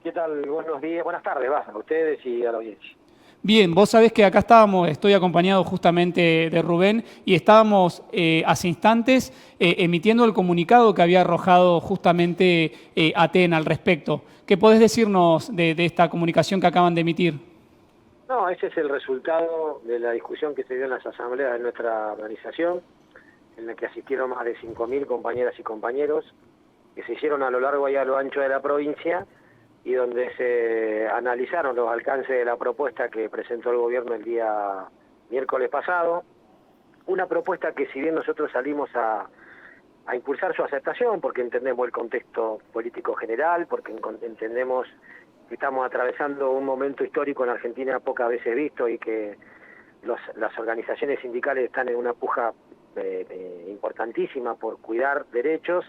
¿Qué tal? Buenos días, buenas tardes, a ustedes y a la audiencia. Bien, vos sabés que acá estábamos, estoy acompañado justamente de Rubén y estábamos hace instantes emitiendo el comunicado que había arrojado justamente Aten al respecto. ¿Qué podés decirnos de esta comunicación que acaban de emitir? No, ese es el resultado de la discusión que se dio en las asambleas de nuestra organización, en la que asistieron más de 5.000 compañeras y compañeros, que se hicieron a lo largo y a lo ancho de la provincia, y donde se analizaron los alcances de la propuesta que presentó el gobierno el día miércoles pasado. Una propuesta que, si bien nosotros salimos a impulsar su aceptación, porque entendemos el contexto político general, porque entendemos que estamos atravesando un momento histórico en Argentina pocas veces visto, y que las organizaciones sindicales están en una puja importantísima por cuidar derechos.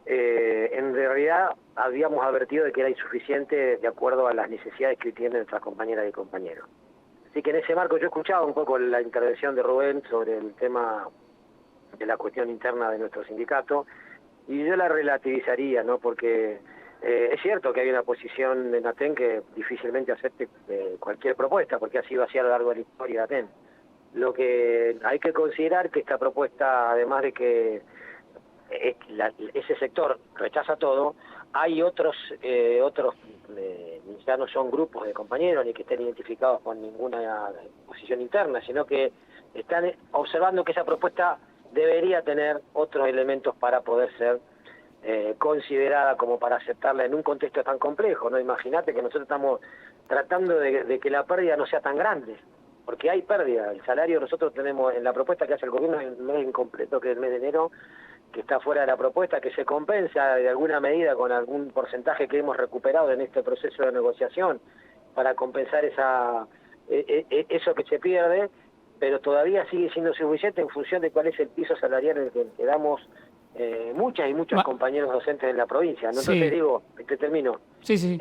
En realidad habíamos advertido de que era insuficiente de acuerdo a las necesidades que tienen nuestras compañeras y compañeros. Así que en ese marco yo escuchaba un poco la intervención de Rubén sobre el tema de la cuestión interna de nuestro sindicato, y yo la relativizaría, ¿no? Porque es cierto que hay una posición en Aten que difícilmente acepte cualquier propuesta, porque ha sido así a lo largo de la historia de Aten. Lo que hay que considerar que esta propuesta, además de que ese sector rechaza todo, hay otros, ya no son grupos de compañeros ni que estén identificados con ninguna posición interna, sino que están observando que esa propuesta debería tener otros elementos para poder ser considerada como para aceptarla en un contexto tan complejo, ¿no? Imagínate que nosotros estamos tratando de que la pérdida no sea tan grande, porque hay pérdida. El salario nosotros tenemos en la propuesta que hace el gobierno en el mes incompleto, que es el mes de enero, que está fuera de la propuesta, que se compensa de alguna medida con algún porcentaje que hemos recuperado en este proceso de negociación para compensar eso que se pierde, pero todavía sigue siendo suficiente en función de cuál es el piso salarial en el que quedamos muchas y muchos Ma- compañeros docentes en la provincia. Entonces Sí, digo, te termino, sí, sí.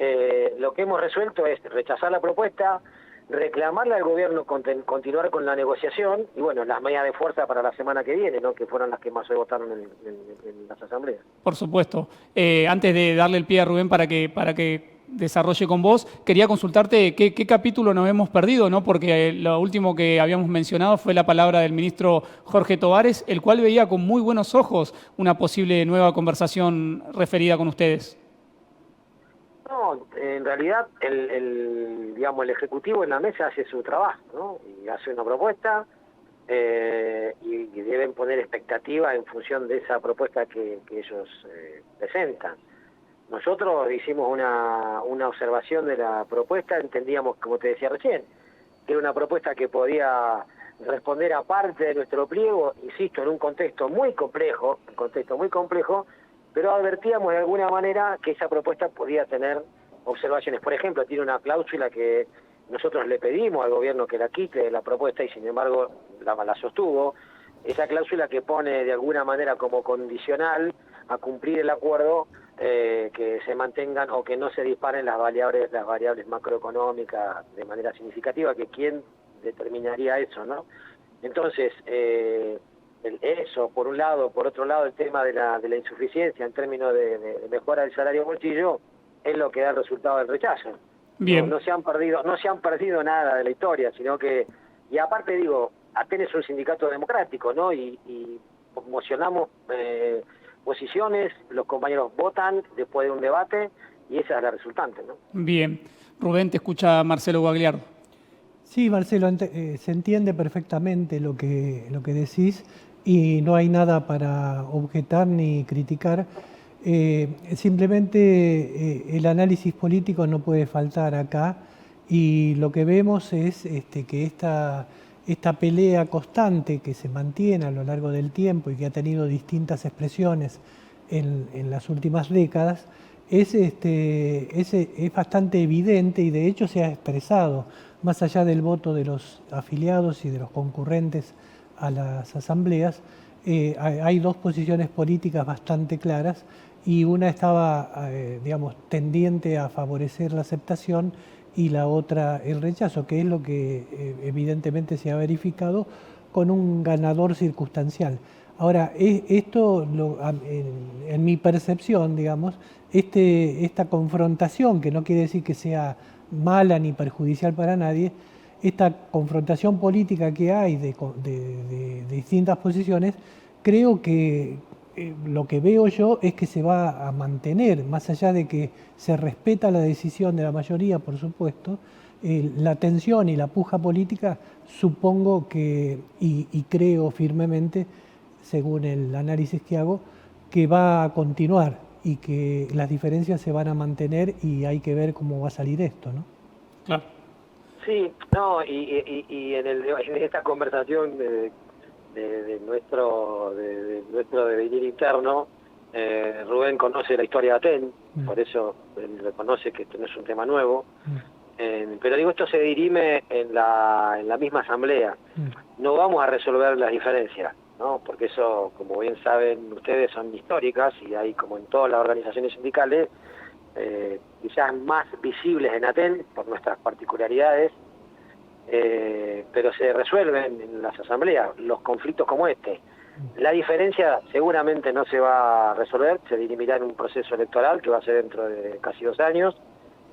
lo que hemos resuelto es rechazar la propuesta, reclamarle al gobierno continuar con la negociación, y bueno, las medidas de fuerza para la semana que viene, ¿no? Que fueron las que más se votaron en las asambleas. Por supuesto. Antes de darle el pie a Rubén para que desarrolle con vos, quería consultarte qué capítulo nos hemos perdido, ¿no? Porque lo último que habíamos mencionado fue la palabra del ministro Jorge Tovares, el cual veía con muy buenos ojos una posible nueva conversación referida con ustedes. No, en realidad digamos, el Ejecutivo en la mesa hace su trabajo, ¿no? Y hace una propuesta, y deben poner expectativa en función de esa propuesta que ellos presentan. Nosotros hicimos una observación de la propuesta, entendíamos, como te decía recién, que era una propuesta que podía responder a parte de nuestro pliego, insisto, en un contexto muy complejo, pero advertíamos de alguna manera que esa propuesta podía tener observaciones. Por ejemplo, tiene una cláusula que nosotros le pedimos al gobierno que la quite de la propuesta, y sin embargo la sostuvo, esa cláusula que pone de alguna manera como condicional a cumplir el acuerdo, que se mantengan o que no se disparen las variables macroeconómicas de manera significativa, que quién determinaría eso, ¿no? Entonces, eso por un lado. Por otro lado, el tema de la insuficiencia en términos de mejora del salario bolsillo es lo que da el resultado del rechazo. No, Bien. no se han perdido nada de la historia, sino que, y aparte digo, Aten es un sindicato democrático, ¿no? Y mocionamos posiciones, los compañeros votan después de un debate, y esa es la resultante, ¿no? Bien. Rubén, te escucha Marcelo Guagliardo. Sí, Marcelo, se entiende perfectamente lo que decís y no hay nada para objetar ni criticar. Simplemente el análisis político no puede faltar acá, y lo que vemos es que esta pelea constante que se mantiene a lo largo del tiempo y que ha tenido distintas expresiones en las últimas décadas es bastante evidente, y de hecho se ha expresado más allá del voto de los afiliados y de los concurrentes a las asambleas. Hay dos posiciones políticas bastante claras, y una estaba, digamos, tendiente a favorecer la aceptación y la otra el rechazo, que es lo que evidentemente se ha verificado con un ganador circunstancial. Ahora, esto, en mi percepción, digamos, esta confrontación, que no quiere decir que sea mala ni perjudicial para nadie, esta confrontación política que hay de distintas posiciones, creo que lo que veo yo es que se va a mantener, más allá de que se respeta la decisión de la mayoría, por supuesto, la tensión y la puja política, supongo que, y creo firmemente, según el análisis que hago, que va a continuar y que las diferencias se van a mantener y hay que ver cómo va a salir esto, ¿no? Claro. Sí, no, y en esta conversación de nuestro devenir interno, Rubén conoce la historia de Aten, por eso él reconoce que esto no es un tema nuevo, pero digo, esto se dirime en la misma asamblea. No vamos a resolver las diferencias, ¿no? Porque eso, como bien saben ustedes, son históricas y hay, como en todas las organizaciones sindicales, quizás más visibles en Aten por nuestras particularidades, pero se resuelven en las asambleas los conflictos como este. La diferencia seguramente no se va a resolver, se dirimirá en un proceso electoral que va a ser dentro de casi 2 años,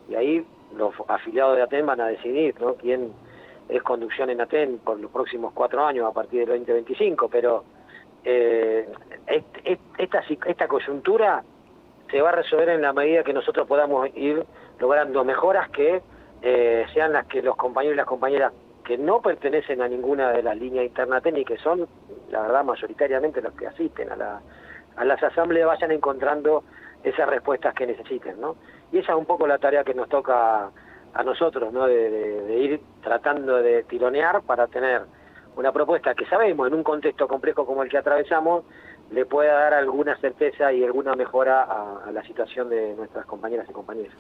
y ahí los afiliados de Aten van a decidir, ¿no?, quién es conducción en Aten por los próximos 4 años a partir del 2025, pero esta coyuntura se va a resolver en la medida que nosotros podamos ir logrando mejoras que sean las que los compañeros y las compañeras que no pertenecen a ninguna de las líneas internas Aten y que son, la verdad, mayoritariamente los que asisten a las asambleas, vayan encontrando esas respuestas que necesiten, ¿no? Y esa es un poco la tarea que nos toca a nosotros, ¿no?, de ir tratando de tironear para tener una propuesta que sabemos, en un contexto complejo como el que atravesamos, le pueda dar alguna certeza y alguna mejora a la situación de nuestras compañeras y compañeros.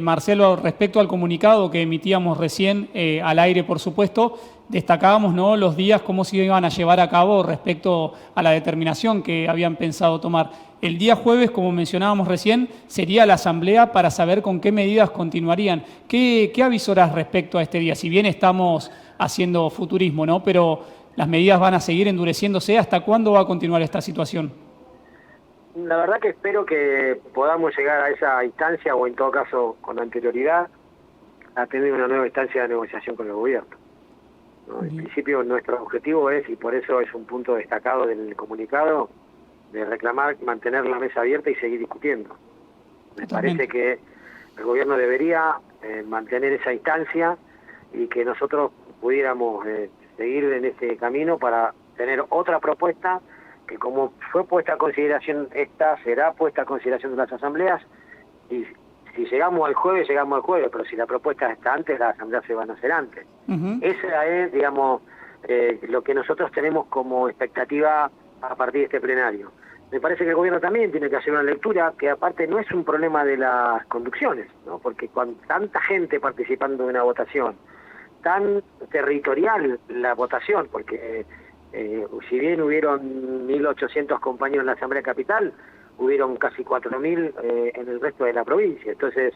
Marcelo, respecto al comunicado que emitíamos recién al aire, por supuesto, destacábamos, ¿no?, los días, cómo se iban a llevar a cabo respecto a la determinación que habían pensado tomar. El día jueves, como mencionábamos recién, sería la asamblea para saber con qué medidas continuarían. ¿Qué avisorás respecto a este día? Si bien estamos haciendo futurismo, ¿no?, pero las medidas van a seguir endureciéndose. ¿Hasta cuándo va a continuar esta situación? La verdad que espero que podamos llegar a esa instancia, o en todo caso con anterioridad, a tener una nueva instancia de negociación con el gobierno, ¿no? En principio nuestro objetivo es, y por eso es un punto destacado del comunicado, de reclamar, mantener la mesa abierta y seguir discutiendo. Me parece que el gobierno debería mantener esa instancia y que nosotros pudiéramos seguir en ese camino para tener otra propuesta que, como fue puesta a consideración esta, será puesta a consideración de las asambleas, y si llegamos al jueves, pero si la propuesta está antes, las asambleas se van a hacer antes. Esa es, digamos, lo que nosotros tenemos como expectativa a partir de este plenario. Me parece que el gobierno también tiene que hacer una lectura que, aparte, no es un problema de las conducciones, ¿no?, porque con tanta gente participando de una votación, tan territorial la votación, porque si bien hubieron 1.800 compañeros en la Asamblea Capital, hubieron casi 4.000 en el resto de la provincia. Entonces,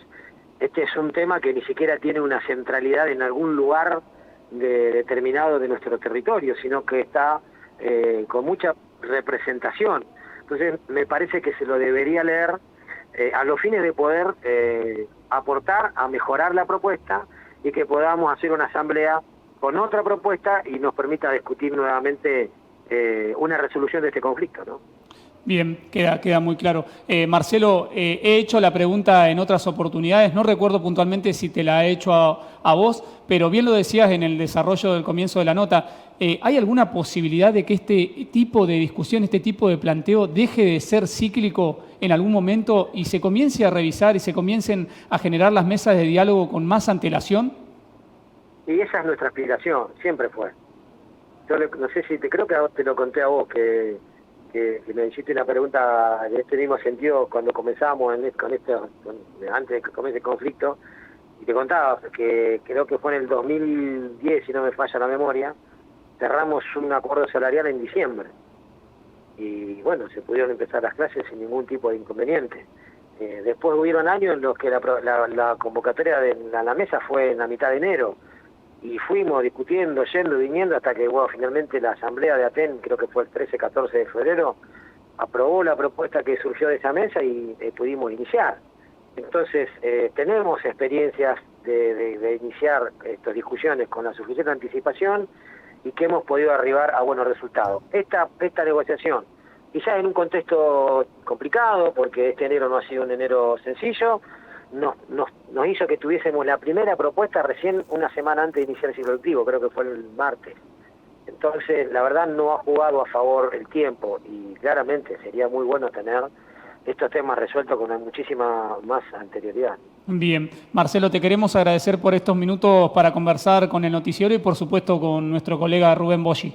este es un tema que ni siquiera tiene una centralidad en algún lugar determinado de nuestro territorio, sino que está con mucha representación. Entonces, me parece que se lo debería leer a los fines de poder aportar a mejorar la propuesta y que podamos hacer una asamblea con otra propuesta y nos permita discutir nuevamente una resolución de este conflicto, ¿no? Bien, queda muy claro. Marcelo, he hecho la pregunta en otras oportunidades, no recuerdo puntualmente si te la he hecho a vos, pero bien lo decías en el desarrollo del comienzo de la nota. ¿Hay alguna posibilidad de que este tipo de discusión, este tipo de planteo deje de ser cíclico en algún momento y se comience a revisar y se comiencen a generar las mesas de diálogo con más antelación? Y esa es nuestra aspiración, siempre fue. Yo no sé si creo que te lo conté a vos, que me hiciste una pregunta de este mismo sentido cuando comenzamos antes de que comience el conflicto, y te contaba que creo que fue en el 2010, si no me falla la memoria, cerramos un acuerdo salarial en diciembre, y bueno, se pudieron empezar las clases sin ningún tipo de inconveniente. Después hubieron años en los que la convocatoria de la mesa fue en la mitad de enero, y fuimos discutiendo, yendo, viniendo, hasta que bueno, finalmente la asamblea de Aten, creo que fue el 13-14 de febrero, aprobó la propuesta que surgió de esa mesa y pudimos iniciar. Entonces, tenemos experiencias de iniciar estas discusiones con la suficiente anticipación y que hemos podido arribar a buenos resultados. Esta negociación, quizás en un contexto complicado, porque este enero no ha sido un enero sencillo, nos hizo que tuviésemos la primera propuesta recién una semana antes de iniciar el ciclo lectivo, creo que fue el martes. Entonces, la verdad no ha jugado a favor el tiempo y claramente sería muy bueno tener estos temas resueltos con muchísima más anterioridad. Bien, Marcelo, te queremos agradecer por estos minutos para conversar con el noticiero y por supuesto con nuestro colega Rubén Boschi.